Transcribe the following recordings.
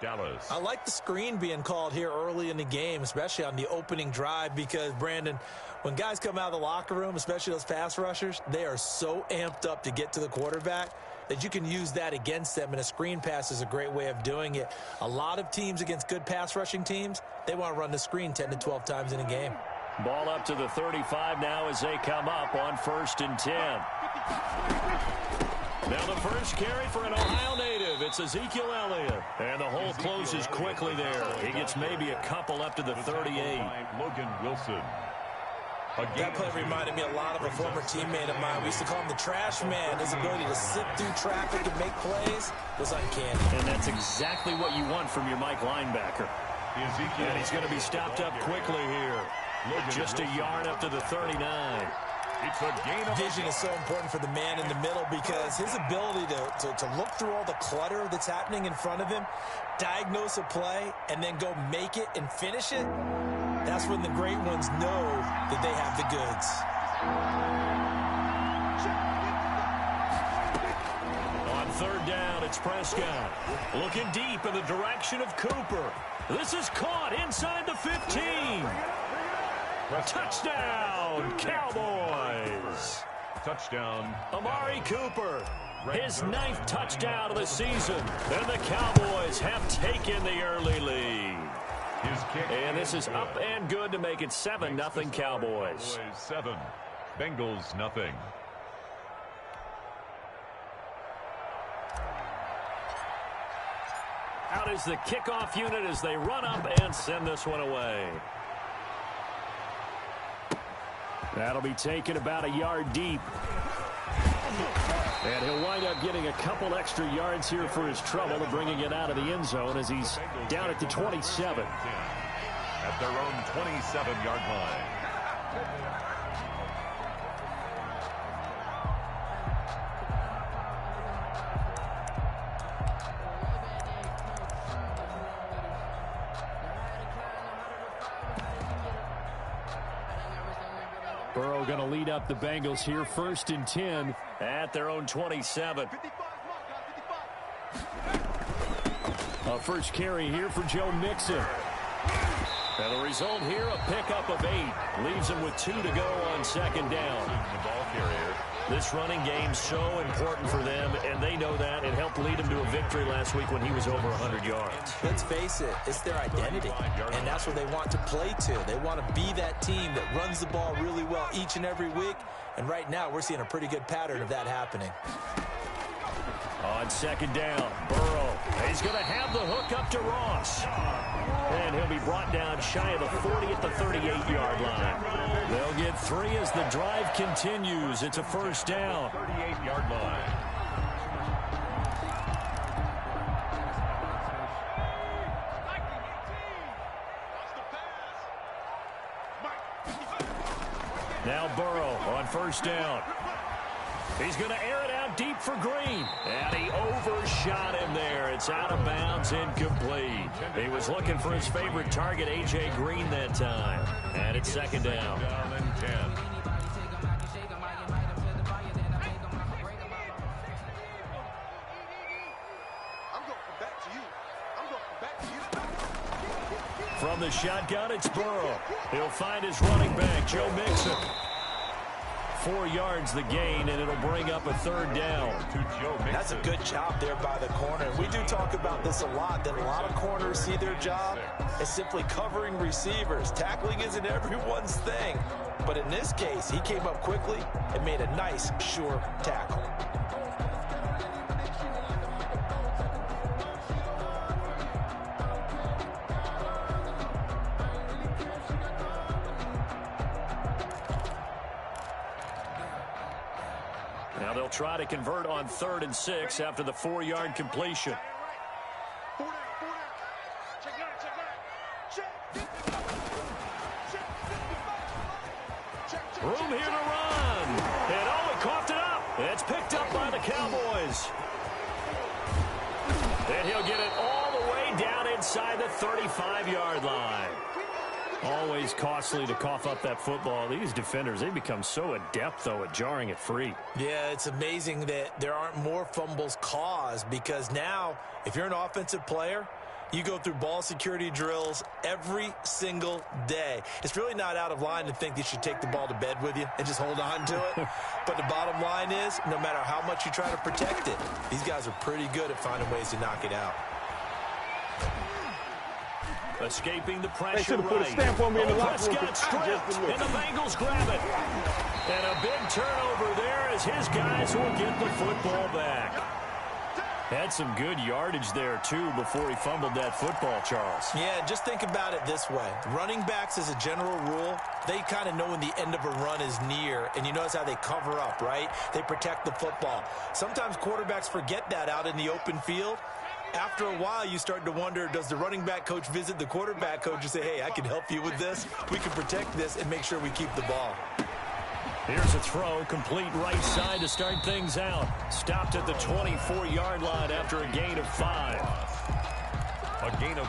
Dallas. I like the screen being called here early in the game, especially on the opening drive, because, Brandon, when guys come out of the locker room, especially those pass rushers, they are so amped up to get to the quarterback that you can use that against them, and a screen pass is a great way of doing it. A lot of teams against good pass rushing teams, they want to run the screen 10 to 12 times in a game. Ball up to the 35 now as they come up on 1st and 10. Now the first carry for an Ohio native. It's Ezekiel Elliott. And the hole closes quickly there. He gets maybe a couple up to the 38. Logan Wilson. That play reminded me a lot of a former teammate of mine. We used to call him the trash man. His ability to sit through traffic and make plays was uncanny. And that's exactly what you want from your Mike linebacker. And he's going to be stopped up quickly here. Just a yard up to the 39. It's a gain of vision is so important for the man in the middle, because his ability to look through all the clutter that's happening in front of him, diagnose a play, and then go make it and finish it, that's when the great ones know that they have the goods. On 3rd down, it's Prescott. Looking deep in the direction of Cooper. This is caught inside the 15. Touchdown, Cowboys. Touchdown. Amari Cooper, his 9th touchdown of the season. And the Cowboys have taken the early lead. And this is up and good to make it 7-0 Cowboys. 7, Bengals nothing. Out is the kickoff unit as they run up and send this one away. That'll be taken about a yard deep. And he'll wind up getting a couple extra yards here for his trouble of bringing it out of the end zone as he's down at the 27. At their own 27-yard line. Burrow going to lead up the Bengals here, 1st and 10 at their own 27. A first carry here for Joe Mixon. And the result here, a pickup of 8. Leaves him with 2 to go on 2nd down. The ball carrier. This running game so important for them, and they know that. It helped lead them to a victory last week when he was over 100 yards. Let's face it, it's their identity, and that's what they want to play to. They want to be that team that runs the ball really well each and every week, and right now we're seeing a pretty good pattern of that happening. On 2nd down, Burrow. He's going to have the hook up to Ross. And he'll be brought down shy of the 40 at the 38-yard line. They'll get 3 as the drive continues. It's a 1st down. 38-yard line. Now Burrow on 1st down. He's going to air it out deep for Green. And he overshot him there. It's out of bounds, incomplete. He was looking for his favorite target, A.J. Green, that time. And it's 2nd down. Down and 10. From the shotgun, it's Burrow. He'll find his running back, Joe Mixon. 4 yards the gain, and it'll bring up a 3rd down. That's a good job there by the corner. We do talk about this a lot, that a lot of corners see their job as simply covering receivers. Tackling isn't everyone's thing. But in this case, he came up quickly and made a nice, sure tackle. Now they'll try to convert on 3rd and 6 after the 4-yard completion. Room here to run. And oh, he coughed it up. It's picked up by the Cowboys. And he'll get it all the way down inside the 35-yard line. Always costly to cough up that football. These defenders, they become so adept, though, at jarring it free. Yeah, it's amazing that there aren't more fumbles caused, because now, if you're an offensive player, You go through ball security drills every single day. It's really not out of line to think you should take the ball to bed with you and just hold on to it. But the bottom line is, no matter how much you try to protect it, these guys are pretty good at finding ways to knock it out. Escaping the pressure right. Put a stamp on me in the locker room. Prescott stripped, and the Bengals grab it. And a big turnover there as his guys will get the football back. Had some good yardage there, too, before he fumbled that football, Charles. Yeah, just think about it this way. Running backs, as a general rule, they kind of know when the end of a run is near, and you notice how they cover up, right? They protect the football. Sometimes quarterbacks forget that out in the open field. After a while, you start to wonder, does the running back coach visit the quarterback coach and say, hey, I can help you with this. We can protect this and make sure we keep the ball. Here's a throw, complete right side to start things out. Stopped at the 24-yard line after a gain of 5.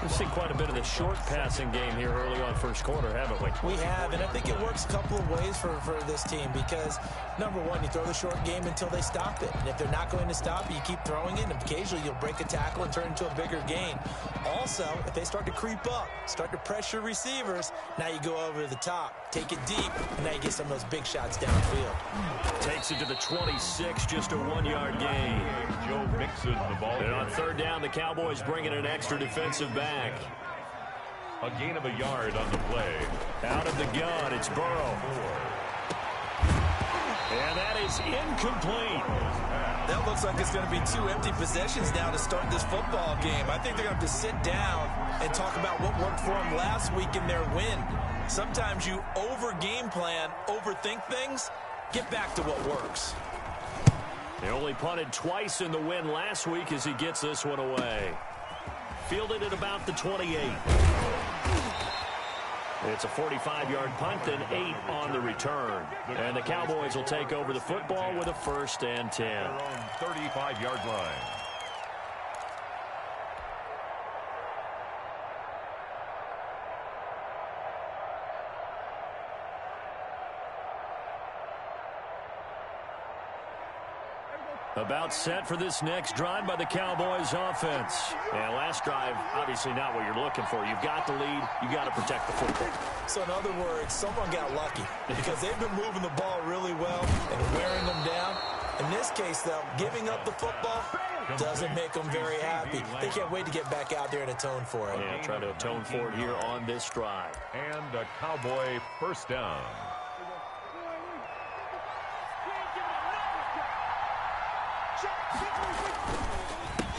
We've seen quite a bit of the short passing game here early on first quarter, haven't we? We have, and I think it works a couple of ways for this team because, number one, you throw the short game until they stop it. And if they're not going to stop it, you keep throwing it, and occasionally you'll break a tackle and turn into a bigger gain. Also, if they start to creep up, start to pressure receivers, now you go over the top, take it deep, and now you get some of those big shots downfield. Takes it to the 26, just a 1-yard gain. Joe Mixon, the ball. And on third down, the Cowboys bring in an extra defensive back. A gain of a yard on the play. Out of the gun, it's Burrow. And that is incomplete. That looks like it's going to be 2 empty possessions now to start this football game. I think they're going to have to sit down and talk about what worked for them last week in their win. Sometimes you over-game plan, overthink things, get back to what works. They only punted twice in the win last week as he gets this one away. Fielded at about the 28. It's a 45-yard punt, then 8 on the return. And the Cowboys will take over the football with a 1st and 10. Their own 35-yard line. About set for this next drive by the Cowboys offense. And last drive, obviously not what you're looking for. You've got the lead. You got to protect the football. So in other words, someone got lucky because they've been moving the ball really well and wearing them down. In this case, though, giving up the football doesn't make them very happy. They can't wait to get back out there and atone for it. Yeah, try to atone for it here on this drive. And a Cowboy first down.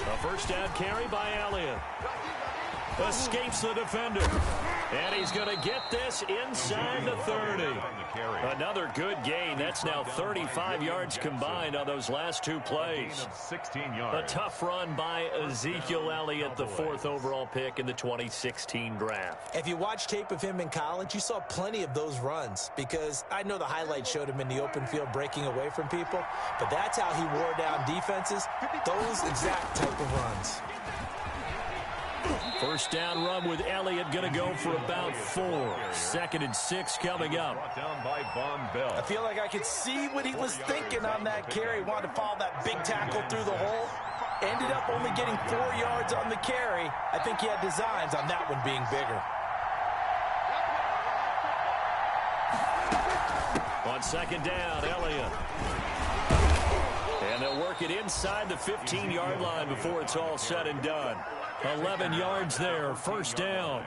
A first down carry by Elliott. Escapes the defender. And he's going to get this inside the 30. Another good gain. That's now 35 yards combined on those last 2 plays. 16 yards. A tough run by Ezekiel Elliott, the 4th overall pick in the 2016 draft. If you watch tape of him in college, you saw plenty of those runs because I know the highlights showed him in the open field breaking away from people, but that's how he wore down defenses, those exact type of runs. First down run with Elliott going to go for about 4. 2nd and 6 coming up. Brought down by Von Bell. I feel like I could see what he was thinking on that carry. Wanted to follow that big tackle through the hole. Ended up only getting 4 yards on the carry. I think he had designs on that one being bigger. On 2nd down, Elliott. And they'll work it inside the 15-yard line before it's all said and done. 11 yards there, first down.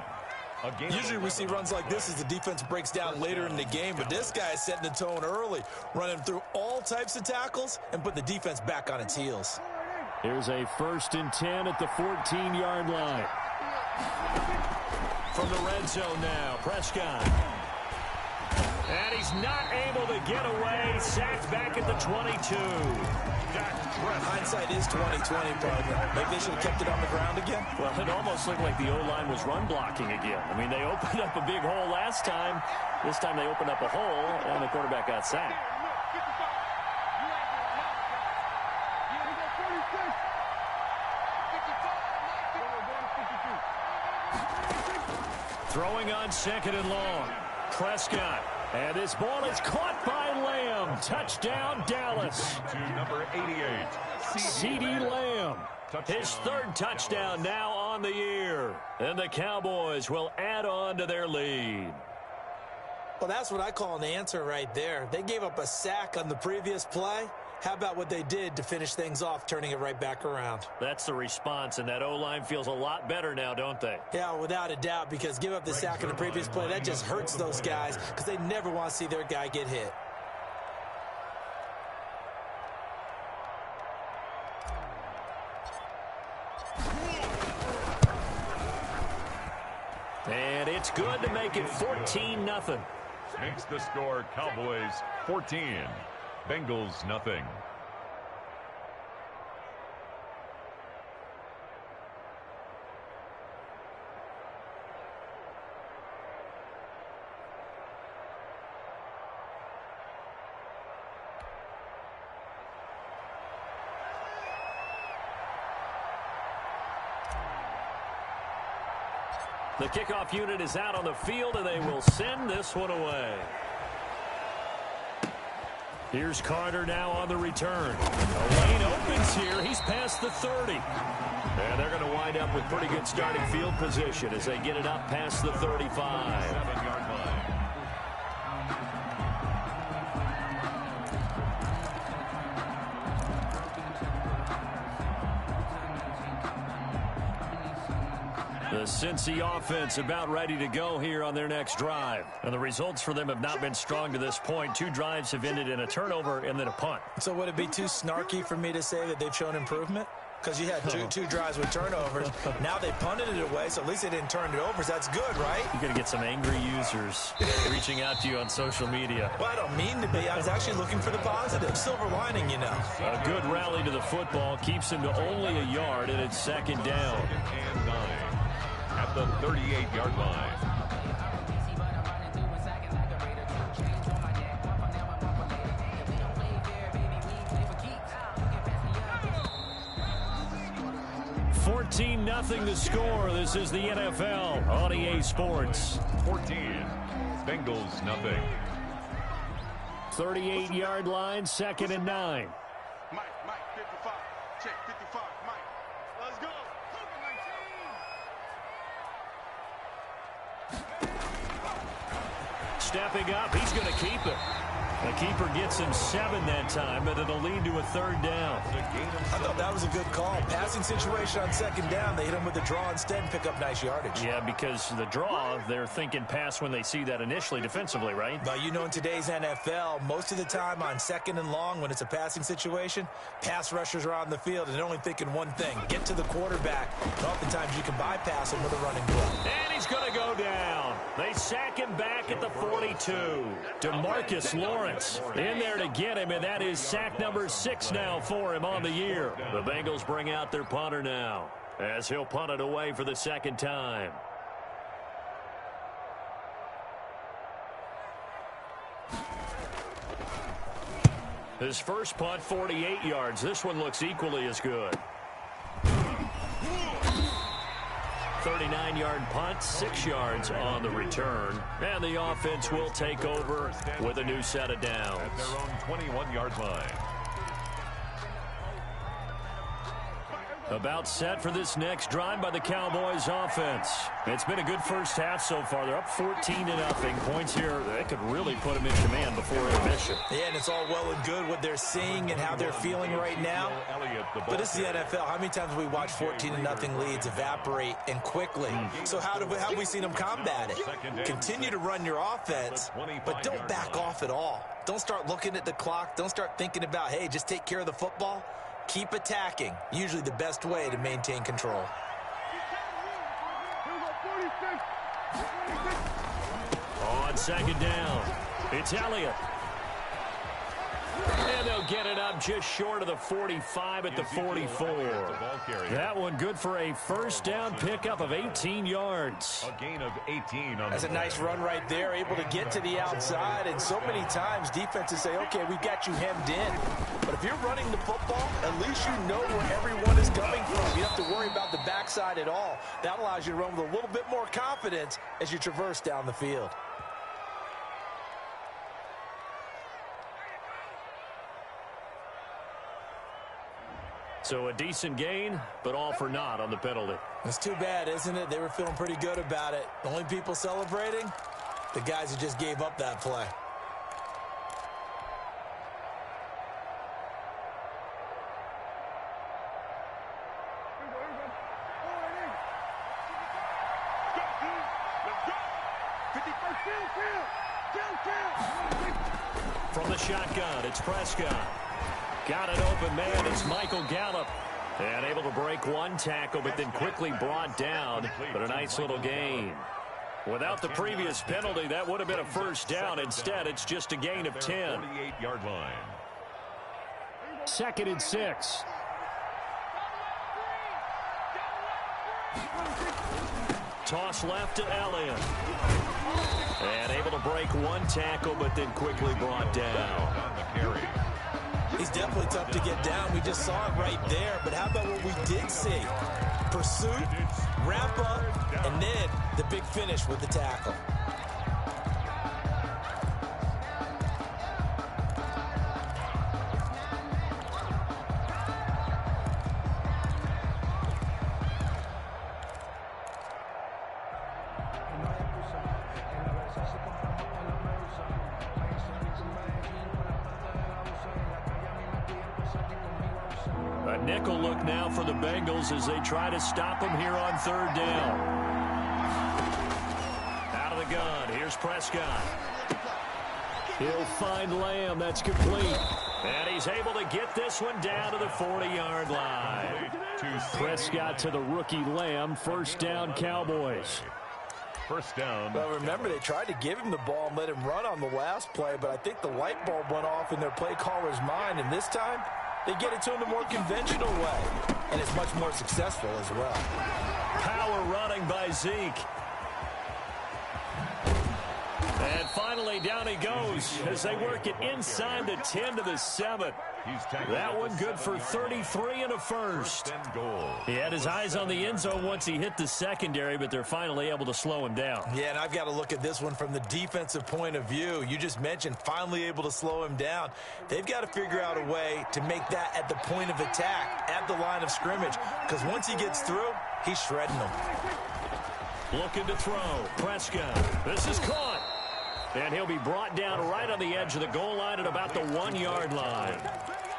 Usually we see runs like this as the defense breaks down later in the game, but this guy is setting the tone early, running through all types of tackles and put the defense back on its heels. Here's a 1st and 10 at the 14-yard line. From the red zone now, Prescott. And he's not able to get away. Sacked back at the 22. Hindsight is 20/20, partner. Maybe they should have kept it on the ground again. Well, it almost looked like the O-line was run blocking again. I mean, they opened up a big hole last time. This time they opened up a hole, and the quarterback got sacked. Throwing on 2nd and long. Prescott. And this ball is caught by Lamb. Touchdown, Dallas. To number 88. CeeDee Lamb. His third touchdown now on the year. And the Cowboys will add on to their lead. Well, that's what I call an answer right there. They gave up a sack on the previous play. How about what they did to finish things off, turning it right back around? That's the response, and that O-line feels a lot better now, don't they? Yeah, without a doubt, because give up the sack in the previous play, that just hurts those guys because they never want to see their guy get hit. And it's good to make it 14-0. Makes the score Cowboys 14. Bengals nothing. The kickoff unit is out on the field, and they will send this one away. Here's Carter now on the return. A lane opens here. He's past the 30. And they're going to wind up with pretty good starting field position as they get it up past the 35. 7-yard line. The Cincy offense about ready to go here on their next drive. And the results for them have not been strong to this point. 2 drives have ended in a turnover and then a punt. So would it be too snarky for me to say that they've shown improvement? Because you had two drives with turnovers. Now they punted it away, so at least they didn't turn it over. So that's good, right? You're going to get some angry users reaching out to you on social media. Well, I don't mean to be. I was actually looking for the positive. Silver lining, you know. A good rally to the football keeps him to only a yard, and it's second down. 2nd and 9 at the 38-yard line. Nothing to score. This is the NFL on EA Sports. 14. Bengals nothing. 38-yard line, 2nd and 9. Mike, 55. Check, 55. Mike, let's go. Stepping up, he's going to keep it. The keeper gets him 7 that time, but it'll lead to a 3rd down. I thought that was a good call. Passing situation on 2nd down. They hit him with the draw instead and pick up nice yardage. Yeah, because the draw, they're thinking pass when they see that initially defensively, right? But you know, in today's NFL, most of the time on 2nd and long, when it's a passing situation, pass rushers are on the field and they're only thinking one thing, get to the quarterback. And oftentimes you can bypass him with a running play. And he's going to go down. They sack him back at the 42. DeMarcus Lawrence in there to get him, and that is sack number 6 now for him on the year. The Bengals bring out their punter now as he'll punt it away for the 2nd time. His first punt, 48 yards. This one looks equally as good. 39-yard punt, 6 yards on the return. And the offense will take over with a new set of downs. At their own 21-yard line. About set for this next drive by the Cowboys offense. It's been a good first half so far. They're up 14-0. Points here, they could really put them in command before intermission. Yeah, and it's all well and good what they're seeing and how they're feeling right now. But this is the NFL. How many times have we watched 14-0 leads evaporate and quickly? So how have we seen them combat it? Continue to run your offense, but don't back off at all. Don't start looking at the clock. Don't start thinking about, hey, just take care of the football. Keep attacking. Usually the best way to maintain control. On 2nd down, it's Elliott. And they'll get it up just short of the 45 at the 44. That one good for a first down pickup of 18 yards. A gain of 18 on That's a nice run right there, able to get to the outside. And so many times defenses say, okay, we've got you hemmed in. But if you're running the football, at least you know where everyone is coming from. You don't have to worry about the backside at all. That allows you to run with a little bit more confidence as you traverse down the field. So a decent gain, but all for naught on the penalty. It's too bad, isn't it? They were feeling pretty good about it. The only people celebrating, the guys who just gave up that play. From the shotgun, it's Prescott. Got it open, man. It's Michael Gallup. And able to break one tackle, but then quickly brought down. But a nice little gain. Without the previous penalty, that would have been a first down. Instead, it's just a gain of 10. 48-yard line. 2nd and 6. Toss left to Elliott. And able to break one tackle, but then quickly brought down. He's definitely tough to get down. We just saw it right there. But how about what we did see? Pursuit, wrap up, and then the big finish with the tackle. A nickel look now for the Bengals as they try to stop him here on 3rd down. Out of the gun, here's Prescott. He'll find Lamb, that's complete. And he's able to get this one down to the 40-yard line. Prescott to the rookie Lamb, 1st down Cowboys. First down. Well, remember, they tried to give him the ball and let him run on the last play, but I think the light bulb went off in their play caller's mind, and this time they get it to him the more conventional way, and it's much more successful as well. Power running by Zeke. And finally, down he goes as they work it inside the 10 to the 7. That one good for 33 and a first. He had his eyes on the end zone once he hit the secondary, but they're finally able to slow him down. Yeah, and I've got to look at this one from the defensive point of view. You just mentioned finally able to slow him down. They've got to figure out a way to make that at the point of attack, at the line of scrimmage, because once he gets through, he's shredding them. Looking to throw. Prescott. This is caught. And he'll be brought down right on the edge of the goal line at about the 1-yard line.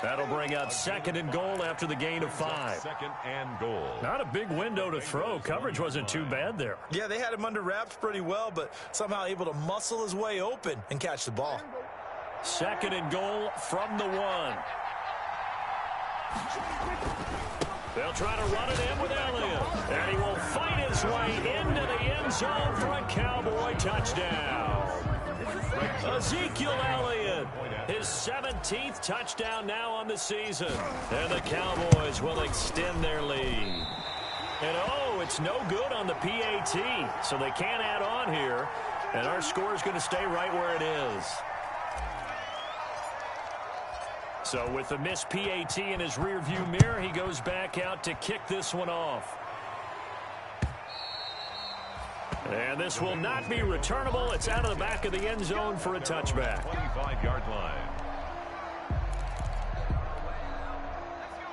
That'll bring up 2nd and goal after the gain of 5. 2nd and goal. Not a big window to throw. Coverage wasn't too bad there. Yeah, they had him under wraps pretty well, but somehow able to muscle his way open and catch the ball. 2nd and goal from the 1. They'll try to run it in with Elliott. And he will fight his way into the end zone for a Cowboy touchdown. Ezekiel Elliott, his 17th touchdown now on the season. And the Cowboys will extend their lead. And oh, it's no good on the PAT, so they can't add on here. And our score is going to stay right where it is. So with the missed PAT in his rearview mirror, he goes back out to kick this one off. And this will not be returnable. It's out of the back of the end zone for a touchback. 25-yard line.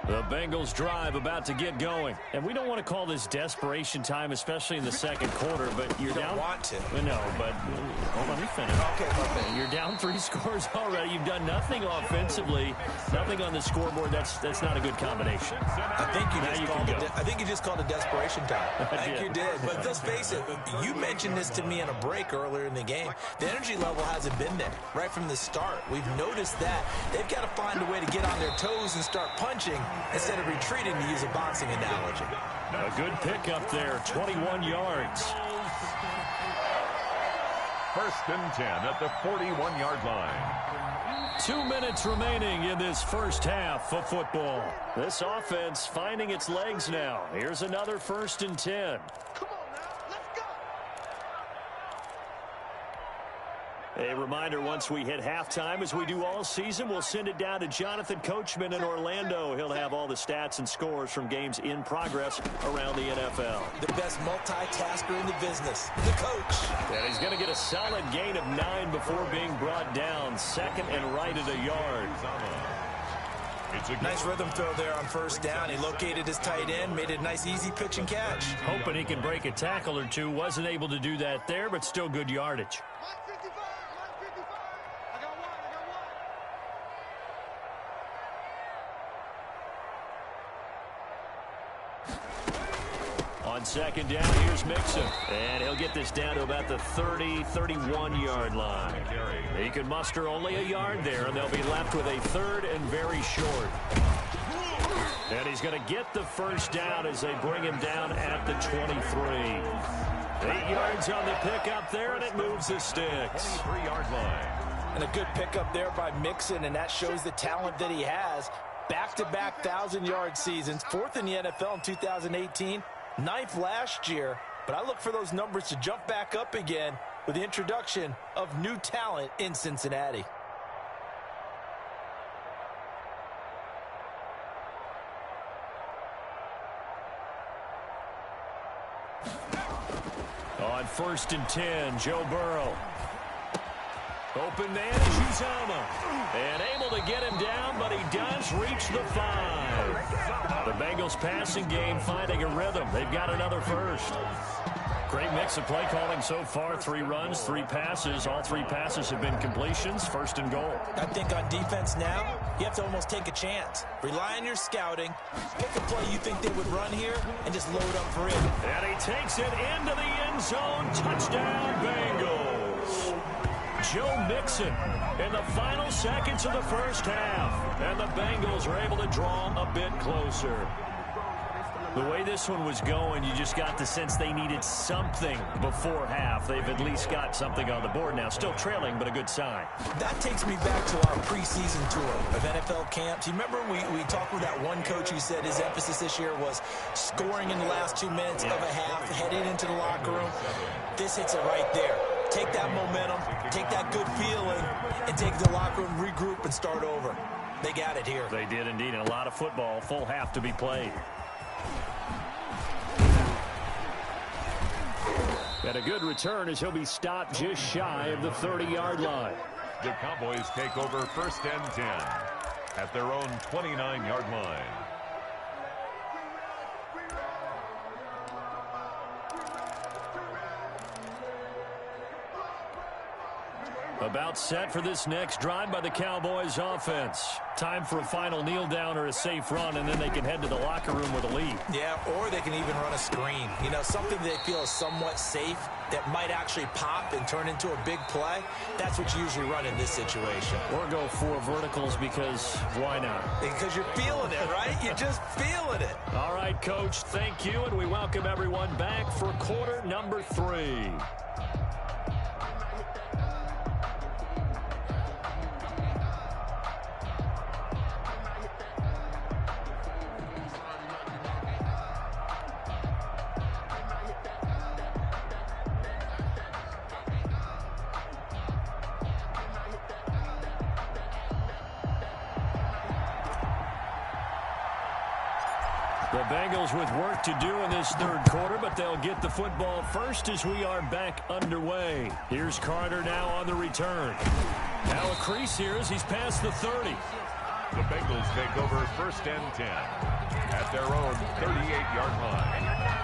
The Bengals drive about to get going. And we don't want to call this desperation time, especially in the 2nd quarter, but you're You don't down. want to. No, but hold on, let me finish. Okay, okay. You're down 3 scores already. You've done nothing offensively, nothing on the scoreboard. That's not a good combination. I think you just called it desperation time. I think did. you did. But let's face it, you mentioned this to me in a break earlier in the game. The energy level hasn't been there right from the start. We've noticed that. They've got to find a way to get on their toes and start punching instead of retreating, to use a boxing analogy. A good pickup there, 21 yards. 1st and 10 at the 41-yard line. 2 minutes remaining in this first half of football. This offense finding its legs now. Here's another 1st and 10. A reminder, once we hit halftime, as we do all season, we'll send it down to Jonathan Coachman in Orlando. He'll have all the stats and scores from games in progress around the NFL. The best multitasker in the business, the coach. And he's going to get a solid gain of 9 before being brought down. 2nd and right at a yard. It's a Nice rhythm throw there on first down. He located his tight end, made it a nice easy pitch and catch. Hoping he can break a tackle or two. Wasn't able to do that there, but still good yardage. 155, 155. I got one. On second down, here's Mixon. And he'll get this down to about the 30, 31-yard line. He can muster only a yard there, and they'll be left with a third and very short. And he's going to get the first down as they bring him down at the 23. 8 yards on the pickup there, and it moves the sticks. 23-yard line. And a good pickup there by Mixon, and that shows the talent that he has. Back-to-back 1,000-yard seasons, 4th in the NFL in 2018, 9th last year. But I look for those numbers to jump back up again with the introduction of new talent in Cincinnati. On 1st and 10, Joe Burrow. Open man is Uzomah. And able to get him down, but he does reach the 5. The Bengals passing game finding a rhythm. They've got another first. Great mix of play calling so far. 3 runs, 3 passes. All 3 passes have been completions. 1st and goal. I think on defense now, you have to almost take a chance. Rely on your scouting. Pick a play you think they would run here and just load up for it. And he takes it into the end zone. Touchdown, Bengals. Joe Mixon in the final seconds of the first half. And the Bengals are able to draw a bit closer. The way this one was going, you just got the sense they needed something before half. They've at least got something on the board now. Still trailing, but a good sign. That takes me back to our preseason tour of NFL camps. You remember we talked with that one coach who said his emphasis this year was scoring in the last 2 minutes of a half, heading into the locker room. This hits it right there. Take that momentum, take that good feeling, and take the locker room, regroup, and start over. They got it here. They did indeed, and a lot of football, full half to be played. And a good return as he'll be stopped just shy of the 30-yard line. The Cowboys take over 1st and 10 at their own 29-yard line. About set for this next drive by the Cowboys offense. Time for a final kneel down or a safe run, and then they can head to the locker room with a lead. Yeah, or they can even run a screen. You know, something they feel is somewhat safe that might actually pop and turn into a big play. That's what you usually run in this situation. Or go 4 verticals because why not? Because you're feeling it, right? You're just feeling it. All right, Coach, thank you, and we welcome everyone back for quarter number 3. The Bengals with work to do in this 3rd quarter, but they'll get the football first as we are back underway. Here's Carter now on the return. Now a crease here as he's past the 30. The Bengals take over 1st and 10 at their own 38-yard line.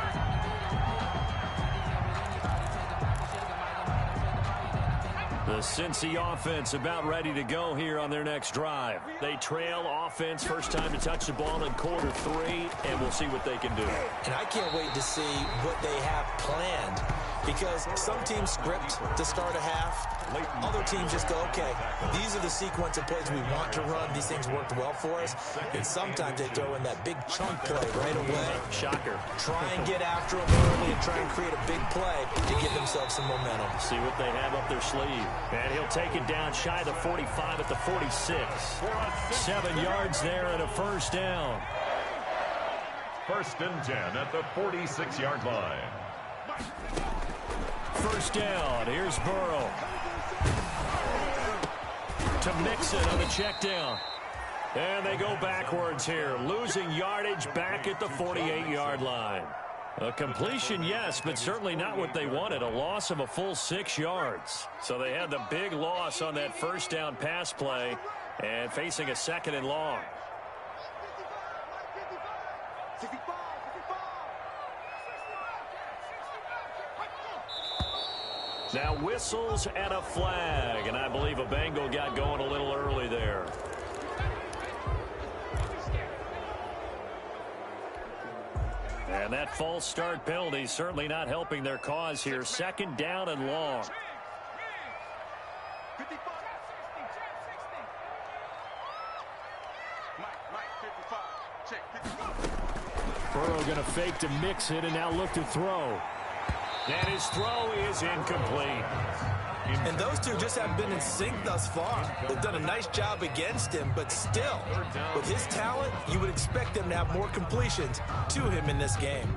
The Cincy offense about ready to go here on their next drive. They trail offense, first time to touch the ball in quarter 3, and we'll see what they can do. And I can't wait to see what they have planned, because some teams script to start a half. Other teams just go, okay, these are the sequence of plays we want to run. These things worked well for us. And sometimes they throw in that big chunk play right away. Shocker. Try and get after them early and try and create a big play to give themselves some momentum. See what they have up their sleeve. And he'll take it down shy of the 45 at the 46. 7 yards there and a first down. 1st and 10 at the 46-yard line. First down. Here's Burrow. To Mixon on the check down. And they go backwards here. Losing yardage back at the 48-yard line. A completion, yes, but certainly not what they wanted. A loss of a full 6 yards. So they had the big loss on that first down pass play and facing a 2nd and long. Now whistles and a flag, and I believe a Bengal got going a little early there. And that false start penalty certainly not helping their cause here. Second down and long. Burrow going to fake to mix it and now look to throw. And his throw is incomplete. And those two just haven't been in sync thus far. They've done a nice job against him, but still, with his talent, you would expect them to have more completions to him in this game.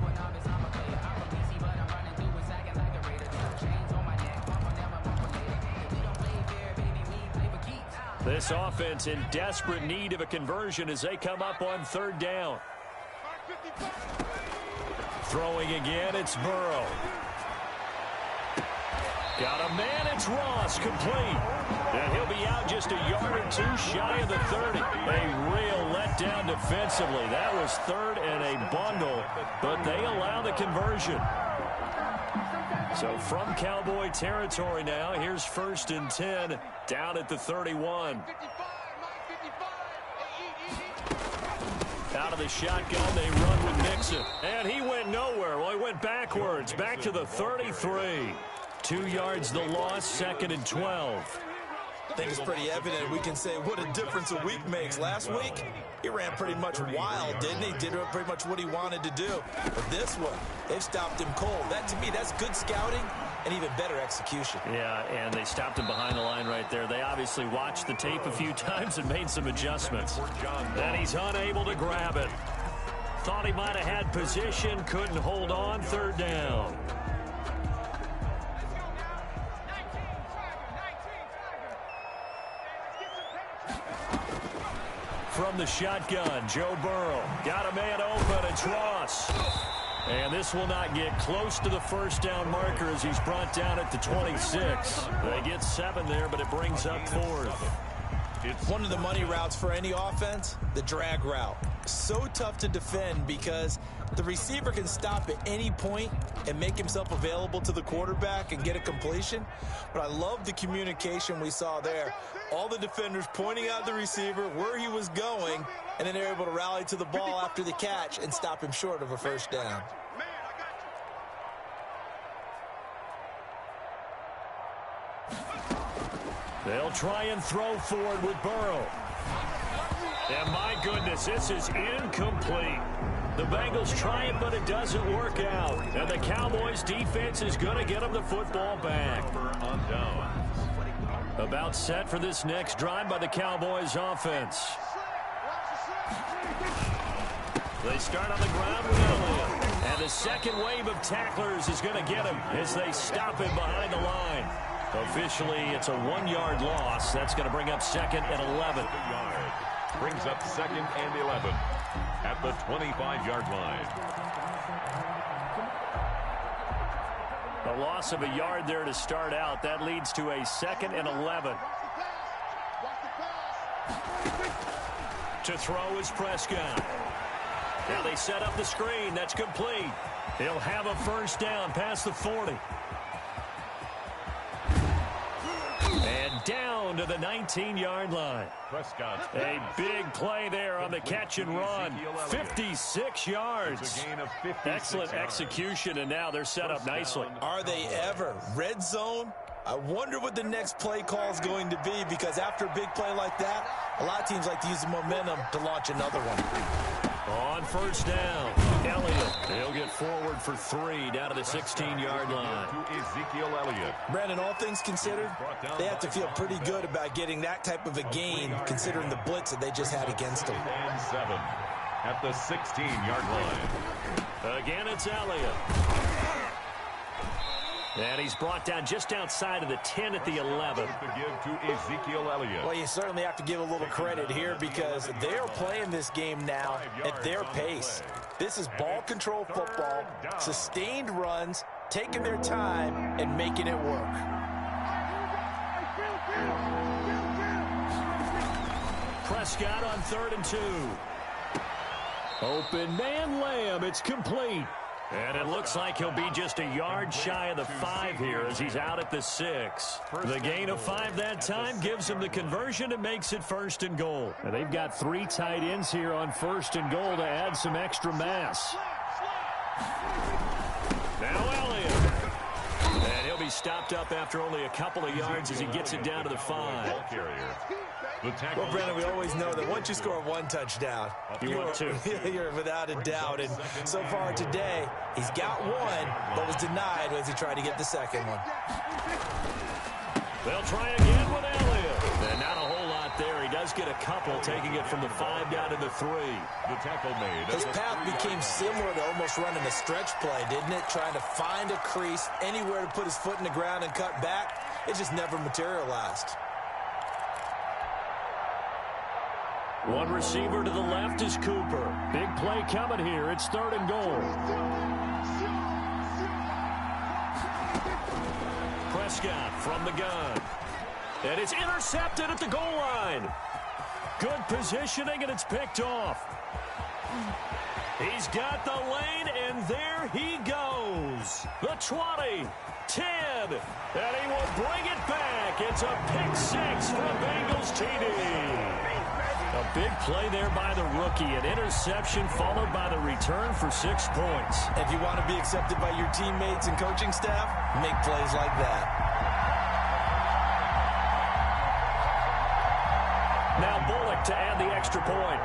This offense in desperate need of a conversion as they come up on third down. Throwing again, it's Burrow. Got a man, it's Ross, complete. And he'll be out just a yard or two shy of the 30. A real letdown defensively. That was third and a bundle, but they allow the conversion. So from Cowboy territory now, here's 1st and 10 down at the 31. Out of the shotgun, they run with Mixon. And he went nowhere. Well, he went backwards, back to the 33. 2 yards the loss, 2nd and 12. I think it's pretty evident. We can say what a difference a week makes. Last week, he ran pretty much wild, didn't he? Did pretty much what he wanted to do. But this one, they've stopped him cold. That, to me, that's good scouting and even better execution. Yeah, and they stopped him behind the line right there. They obviously watched the tape a few times and made some adjustments. And he's unable to grab it. Thought he might have had position, couldn't hold on, third down. From the shotgun, Joe Burrow. Got a man open, it's Ross. And this will not get close to the first down marker as he's brought down at the 26. They get 7 there, but it brings up 4th. It's one of the money routes for any offense, the drag route. So tough to defend because the receiver can stop at any point and make himself available to the quarterback and get a completion. But I love the communication we saw there. All the defenders pointing out the receiver, where he was going, and then they're able to rally to the ball after the catch and stop him short of a first down. They'll try and throw forward with Burrow. And my goodness, this is incomplete. The Bengals try it, but it doesn't work out. And the Cowboys defense is going to get them the football back. About set for this next drive by the Cowboys offense. They start on the ground with Elliott. And the second wave of tacklers is going to get him as they stop him behind the line. Officially, it's a 1-yard loss. That's going to bring up 2nd and 11. Brings up 2nd and 11 at the 25-yard line. A loss of a yard there to start out. That leads to a 2nd and 11. To throw is Prescott. Now they set up the screen. That's complete. He'll have a first down past the 40. And down to the 19-yard line. Prescott. A big play there on the catch and run. 56 yards. Excellent execution, and now they're set up nicely. Are they ever? Red zone? I wonder what the next play call is going to be, because after a big play like that, a lot of teams like to use the momentum to launch another one. On first down, Elliott. He'll get forward for 3 down to the 16-yard line. To Ezekiel Elliott. Brandon, all things considered, they have to feel pretty good about getting that type of a gain, considering the blitz that they just had against them. And 7 at the 16-yard line. Again, it's Elliott. And he's brought down just outside of the 10 at the 11. To give to Ezekiel Elliott. Well, you certainly have to give a little credit here because they're playing this game now at their pace. This is ball control football, sustained runs, taking their time and making it work. Prescott on 3rd and 2. Open man Lamb. It's complete. And it looks like he'll be just a yard shy of the 5 here as he's out at the 6. The gain of 5 that time gives him the conversion and makes it 1st and goal. And they've got 3 tight ends here on 1st and goal to add some extra mass. Now Elliott. And he'll be stopped up after only a couple of yards as he gets it down to the 5. Well, Brandon, we always know that once you score 1 touchdown, you're without a doubt. And so far today, he's got 1, but was denied as he tried to get the 2nd one. They'll try again with Elliott. And not a whole lot there. He does get a couple, taking it from the 5 down to the 3. The tackle made. His path became similar to almost running a stretch play, didn't it? Trying to find a crease, anywhere to put his foot in the ground and cut back. It just never materialized. One receiver to the left is Cooper. Big play coming here. It's 3rd and goal. Prescott from the gun. And it's intercepted at the goal line. Good positioning, and it's picked off. He's got the lane, and there he goes. The 20, 10, and he will bring it back. It's a pick 6 for a Bengals TD. A big play there by the rookie. An interception followed by the return for 6 points. If you want to be accepted by your teammates and coaching staff, make plays like that. Now Bullock to add the extra point.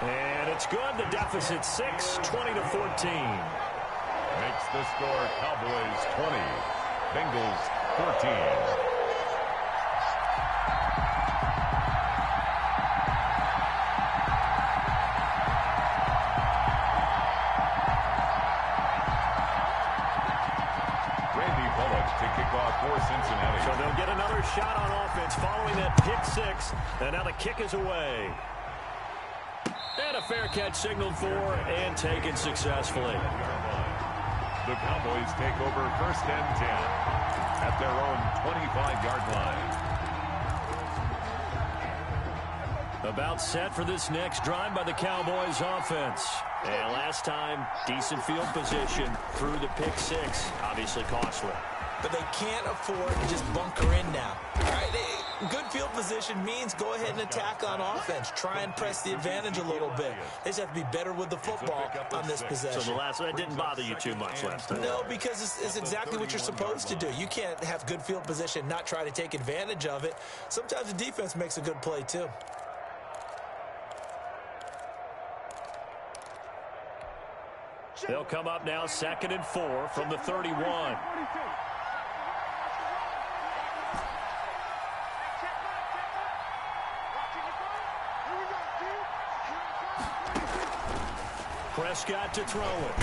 And it's good. The deficit 6, 20-14. Makes the score Cowboys 20, Bengals 14. For Cincinnati. So they'll get another shot on offense following that pick 6. And now the kick is away. And a fair catch signaled for and taken successfully. The Cowboys take over 1st and 10 at their own 25-yard line. About set for this next drive by the Cowboys offense. And last time, decent field position through the pick 6. Obviously costly. But they can't afford to just bunker in now. All right, good field position means go ahead and attack on offense. Try and press the advantage a little bit. They just have to be better with the football on this possession. So the last one didn't bother you too much last time? No, because it's exactly what you're supposed to do. You can't have good field position, not try to take advantage of it. Sometimes the defense makes a good play too. They'll come up now 2nd and 4 from the 31. Prescott to throw it.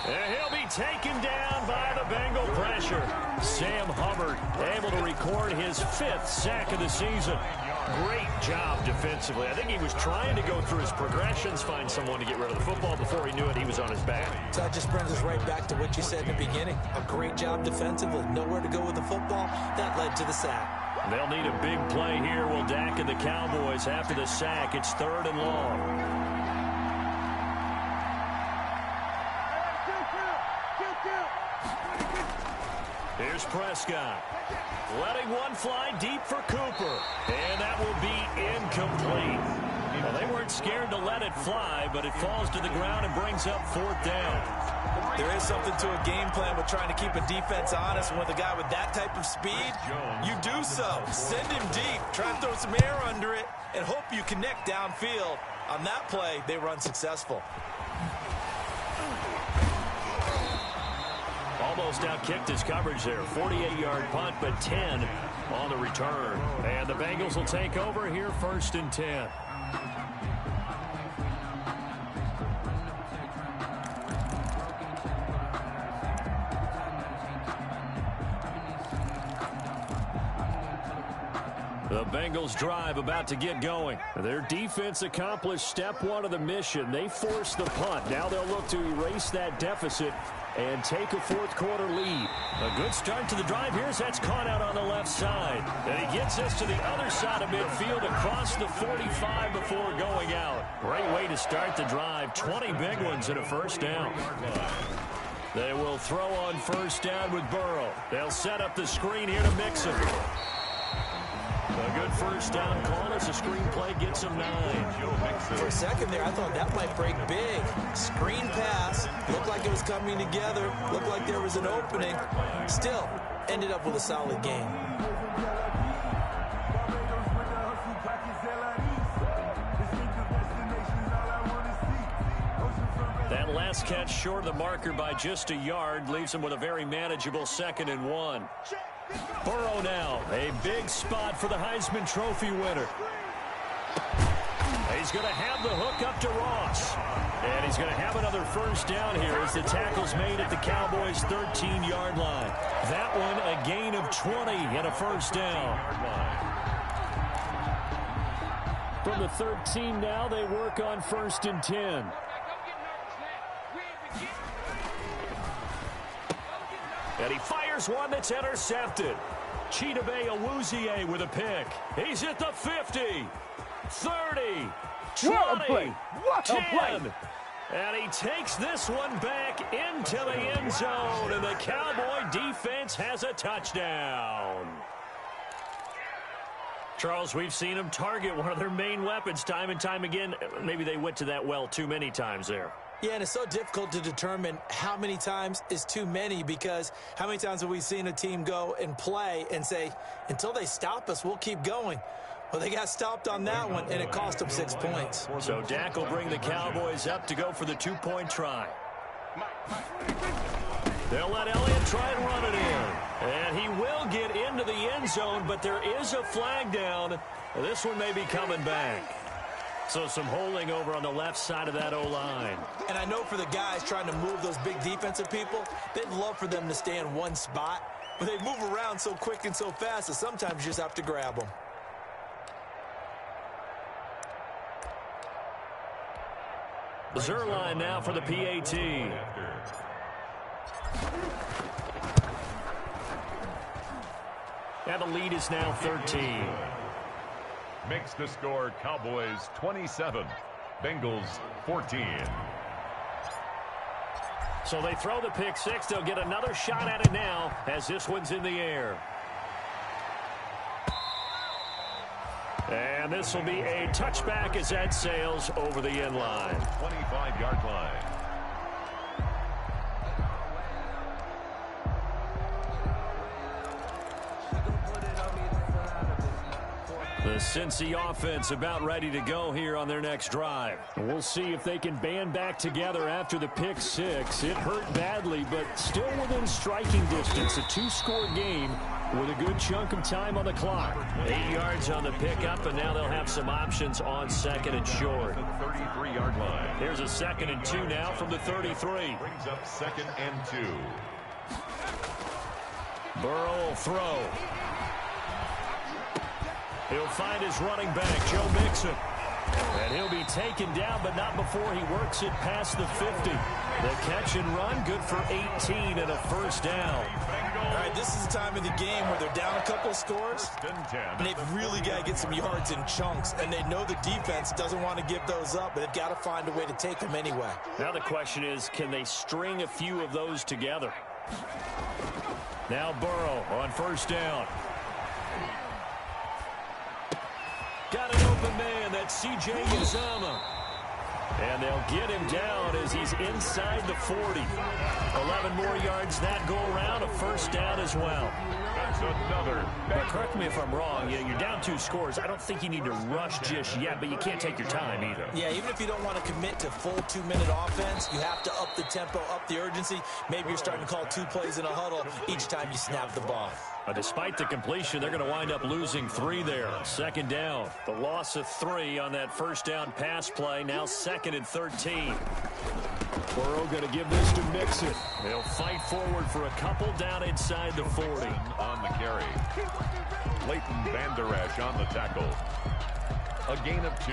And he'll be taken down by the Bengal pressure. Sam Hubbard able to record his 5th sack of the season. Great job defensively. I think he was trying to go through his progressions, find someone to get rid of the football. Before he knew it, he was on his back. So that just brings us right back to what you said in the beginning. A great job defensively. Nowhere to go with the football. That led to the sack. They'll need a big play here. Will Dak and the Cowboys after the sack. It's 3rd and long. Here's Prescott. Letting one fly deep for Cooper. And that will be incomplete. Well, they weren't scared to let it fly, but it falls to the ground and brings up 4th down. There is something to a game plan with trying to keep a defense honest. And with a guy with that type of speed, you do so. Send him deep. Try to throw some air under it and hope you connect downfield. On that play, they were unsuccessful. Almost outkicked his coverage there. 48-yard punt, but 10 on the return. And the Bengals will take over here 1st and 10. The Bengals drive about to get going. Their defense accomplished step 1 of the mission. They forced the punt. Now they'll look to erase that deficit and take a fourth-quarter lead. A good start to the drive here as that's caught out on the left side. And he gets us to the other side of midfield across the 45 before going out. Great way to start the drive. 20 big ones and a first down. They will throw on first down with Burrow. They'll set up the screen here to Mixon. A good first down call as the screen play gets him 9. For a second there, I thought that might break big. Screen pass. Looked like it was coming together. Looked like there was an opening. Still, ended up with a solid game. That last catch short of the marker by just a yard leaves him with a very manageable 2nd and 1. Burrow now, a big spot for the Heisman Trophy winner. He's going to have the hook up to Ross. And he's going to have another first down here as the tackle's made at the Cowboys' 13-yard line. That one a gain of 20 and a first down. From the 13 now, they work on 1st and 10. And he fires one that's intercepted. Chidobe Awuzie with a pick. He's at the 50, 30, 20, 10. And he takes this one back into the end zone. And the Cowboy defense has a touchdown. Charles, we've seen them target one of their main weapons time and time again. Maybe they went to that well too many times there. Yeah, and it's so difficult to determine how many times is too many, because how many times have we seen a team go and play and say, until they stop us, we'll keep going. Well, they got stopped on that one, and it cost them 6 points. So Dak will bring the Cowboys up to go for the 2-point try. They'll let Elliott try and run it in. And he will get into the end zone, but there is a flag down. This one may be coming back. So some holding over on the left side of that O-line. And I know for the guys trying to move those big defensive people, they'd love for them to stay in one spot. But they move around so quick and so fast that sometimes you just have to grab them. Zerline now for the PAT. And the lead is now 13. Makes the score Cowboys 27, Bengals 14. So they throw the pick six. They'll get another shot at it now as this one's in the air. And this will be a touchback as that sails over the end line. 25-yard line. The Cincy offense about ready to go here on their next drive. We'll see if they can band back together after the pick six. It hurt badly, but still within striking distance. A 2-score game with a good chunk of time on the clock. 8 yards on the pickup, and now they'll have some options on 2nd and short. 33-yard line. Here's a 2nd and 2 now from the 33. Brings up 2nd and 2. Burrow will throw. He'll find his running back, Joe Mixon. And he'll be taken down, but not before he works it past the 50. The catch and run, good for 18 and a first down. All right, this is the time of the game where they're down a couple of scores, and they've really got to get some yards in chunks, and they know the defense doesn't want to give those up, but they've got to find a way to take them anyway. Now the question is, can they string a few of those together? Now Burrow on first down. Got an open man, that's C.J. Uzomah. And they'll get him down as he's inside the 40. 11 more yards that go around, a first down as well. That's another. But correct me if I'm wrong, you're down 2 scores. I don't think you need to rush just yet, but you can't take your time either. Yeah, even if you don't want to commit to full 2-minute offense, you have to up the tempo, up the urgency. Maybe you're starting to call 2 plays in a huddle each time you snap the ball. Despite the completion, they're going to wind up losing 3 there. 2nd down. The loss of 3 on that first down pass play. Now 2nd and 13. Burrow going to give this to Mixon. They'll fight forward for a couple down inside the 40. On the carry. Leighton Vander Esch on the tackle. A gain of 2.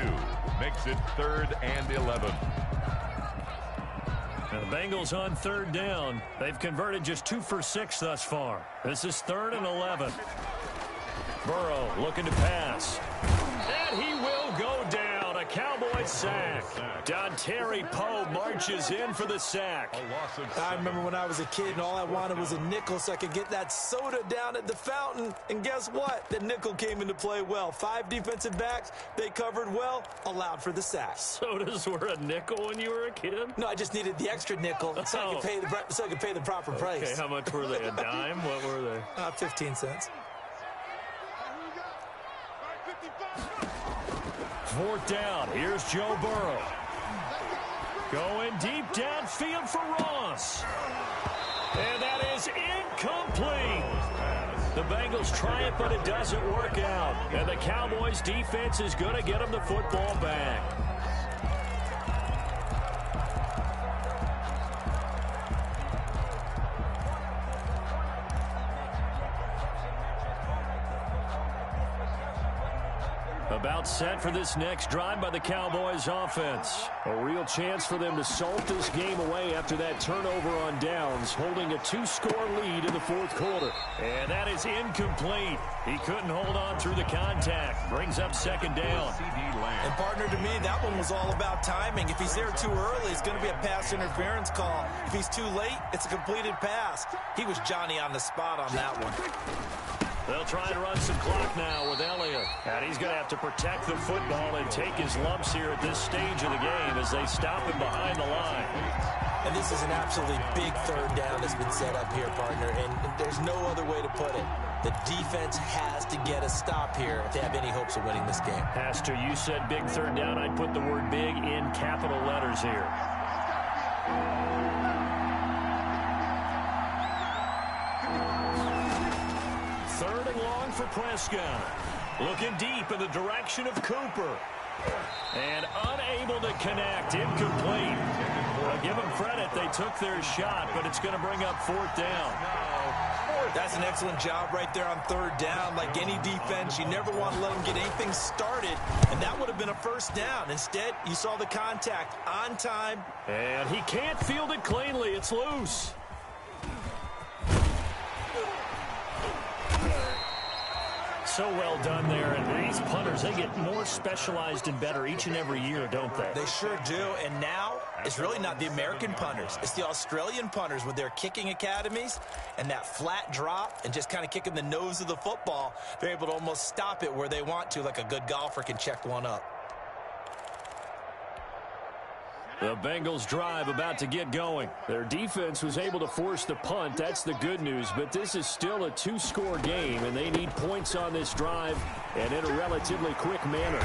Makes it 3rd and 11. And the Bengals on third down. They've converted just 2 for 6 thus far. This is 3rd and 11. Burrow looking to pass. And he will go down. A Cowboys sack. Dontari Poe marches in for the sack. I remember when I was a kid and all I wanted was a nickel so I could get that soda down at the fountain. And guess what? The nickel came into play well. 5 defensive backs, they covered well, allowed for the sack. Sodas were a nickel when you were a kid? No, I just needed the extra nickel so I could pay the proper price. Okay, how much were they? A dime? What were they? 15 cents. 4th down. Here's Joe Burrow. Going deep downfield for Ross. And that is incomplete. The Bengals try it, but it doesn't work out. And the Cowboys defense is going to get them the football back. About set for this next drive by the Cowboys offense. A real chance for them to salt this game away after that turnover on downs, holding a 2-score lead in the 4th quarter. And that is incomplete. He couldn't hold on through the contact. Brings up 2nd down. And partner, to me, that one was all about timing. If he's there too early, it's going to be a pass interference call. If he's too late, it's a completed pass. He was Johnny on the spot on that one. They'll try to run some clock now with Elliott. And he's going to have to protect the football and take his lumps here at this stage of the game as they stop him behind the line. And this is an absolutely big 3rd down that's been set up here, partner. And there's no other way to put it. The defense has to get a stop here if they have any hopes of winning this game. Has to. You said big 3rd down. I'd put the word big in capital letters here. 3rd and long for Prescott. Looking deep in the direction of Cooper. And unable to connect. Incomplete. Well, give them credit. They took their shot, but it's going to bring up 4th down. That's an excellent job right there on 3rd down. Like any defense, you never want to let them get anything started, and that would have been a 1st down. Instead, you saw the contact on time. And he can't field it cleanly. It's loose. So well done there. And these punters, they get more specialized and better each and every year, don't they? They sure do. And now it's really not the American punters. It's the Australian punters with their kicking academies and that flat drop and just kind of kicking the nose of the football. They're able to almost stop it where they want to, like a good golfer can check one up. The Bengals drive about to get going. Their defense was able to force the punt. That's the good news. But this is still a 2-score game, and they need points on this drive and in a relatively quick manner.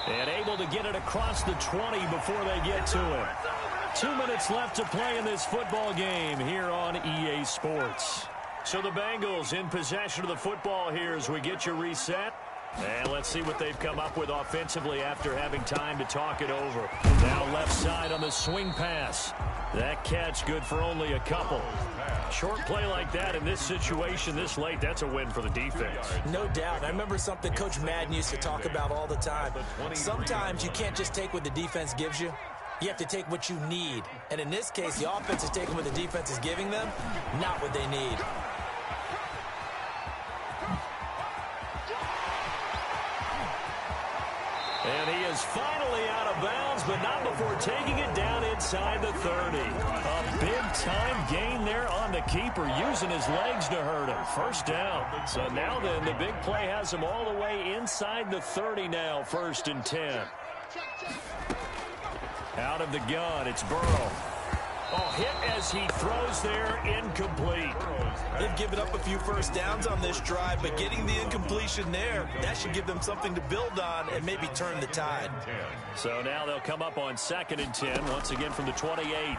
And able to get it across the 20 before they get to it. 2 minutes left to play in this football game here on EA Sports. So the Bengals in possession of the football here as we get you reset. And let's see what they've come up with offensively after having time to talk it over. Now left side on the swing pass. That catch good for only a couple. Short play like that in this situation this late, that's a win for the defense. No doubt. I remember something Coach Madden used to talk about all the time. Sometimes you can't just take what the defense gives you. You have to take what you need. And in this case, the offense is taking what the defense is giving them, not what they need. And he is finally out of bounds, but not before taking it down inside the 30. A big-time gain there on the keeper, using his legs to hurt him. 1st down. So now then, the big play has him all the way inside the 30 now, 1st and 10. Out of the gun, it's Burrow. Oh, hit as he throws there, incomplete. They've given up a few 1st downs on this drive, but getting the incompletion there, that should give them something to build on and maybe turn the tide. So now they'll come up on 2nd and 10, once again from the 28.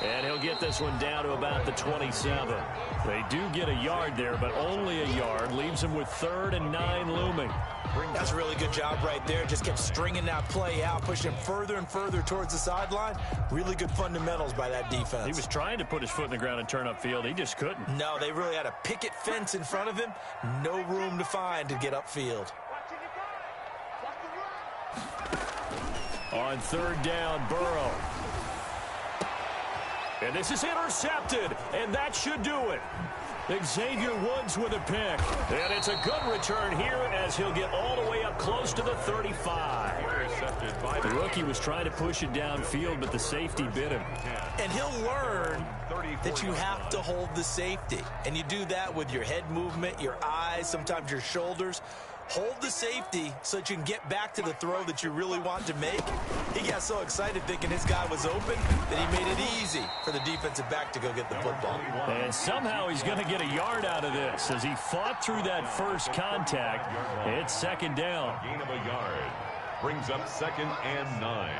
And he'll get this one down to about the 27. They do get a yard there, but only a yard. Leaves them with 3rd and 9 looming. That's a really good job right there. Just kept stringing that play out, pushing further and further towards the sideline. Really good fundamentals by that defense. He was trying to put his foot in the ground and turn upfield. He just couldn't. No, they really had a picket fence in front of him. No room to find to get upfield. On third down, Burrow. And this is intercepted, and that should do it. Xavier Woods with a pick. And it's a good return here as he'll get all the way up close to the 35. The rookie was trying to push it downfield, but the safety bit him. And he'll learn that you have to hold the safety. And you do that with your head movement, your eyes, sometimes your shoulders. Hold the safety so that you can get back to the throw that you really want to make. He got so excited thinking his guy was open that he made it easy for the defensive back to go get the football. And somehow he's going to get a yard out of this as he fought through that first contact. It's second down. Gain of a yard. Brings up 2nd and 9.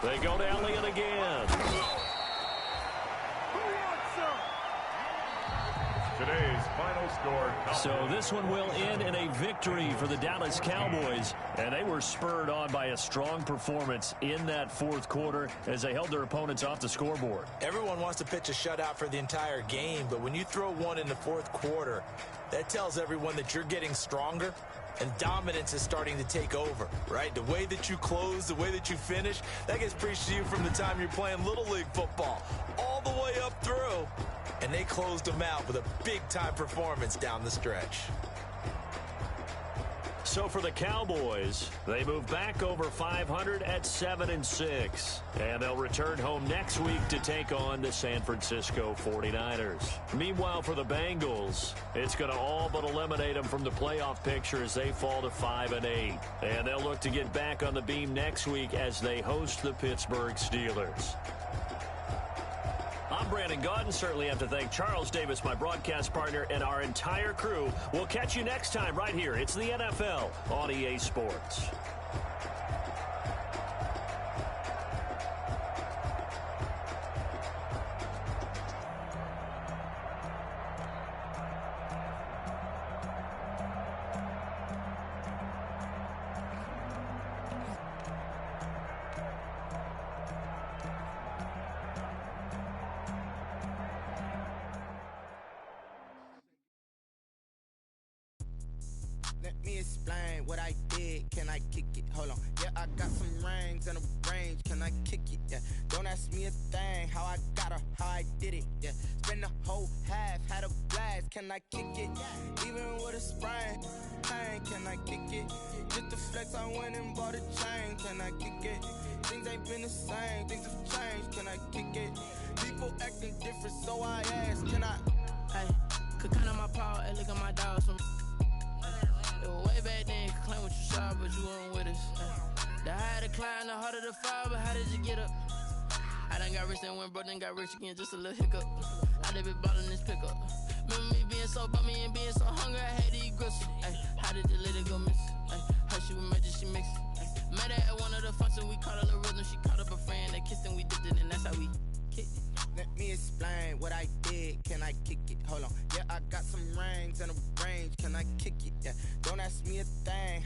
They go to Elliott again. Today's final score. So this one will end in a victory for the Dallas Cowboys. And they were spurred on by a strong performance in that fourth quarter as they held their opponents off the scoreboard. Everyone wants to pitch a shutout for the entire game, but when you throw one in the fourth quarter, that tells everyone that you're getting stronger and dominance is starting to take over, right? The way that you close, the way that you finish, that gets preached to you from the time you're playing Little League football all the way up through. And they closed them out with a big-time performance down the stretch. So for the Cowboys, they move back over 500 at 7-6. And they'll return home next week to take on the San Francisco 49ers. Meanwhile, for the Bengals, it's going to all but eliminate them from the playoff picture as they fall to 5-8. And they'll look to get back on the beam next week as they host the Pittsburgh Steelers. I'm Brandon Gaudin. Certainly have to thank Charles Davis, my broadcast partner, and our entire crew. We'll catch you next time right here. It's the NFL on EA Sports. Let me explain what I did. Can I kick it? Hold on. Yeah, I got some rings and a range. Can I kick it? Yeah. Don't ask me a thing. How I got her, how I did it. Yeah. Spend the whole half, had a blast. Can I kick it? Even with a sprain. Pain, can I kick it? Just the flex, I went and bought a chain. Can I kick it? Things ain't been the same. Things have changed. Can I kick it? People acting different, so I ask. Can I? Hey, could count on my power, and look at my dogs from. Way back then, you could claim what you saw, but you weren't with us. The higher the climb, the harder the fall, but how did you get up? I done got rich and went broke, then got rich again, just a little hiccup. I done been ballin' this pickup. Remember me being so bummy and being so hungry, I had to eat gristle. Ay, how did the lady go miss? How she was magic, she mixed. Met her at one of the functions, we caught a little rhythm, she caught up a friend, they kissed and we dipped it, and that's how we kicked it. Let me explain what I did. Can I kick it? Hold on. Yeah, I got some rings and a range. Can I kick it? Yeah. Don't ask me a thing.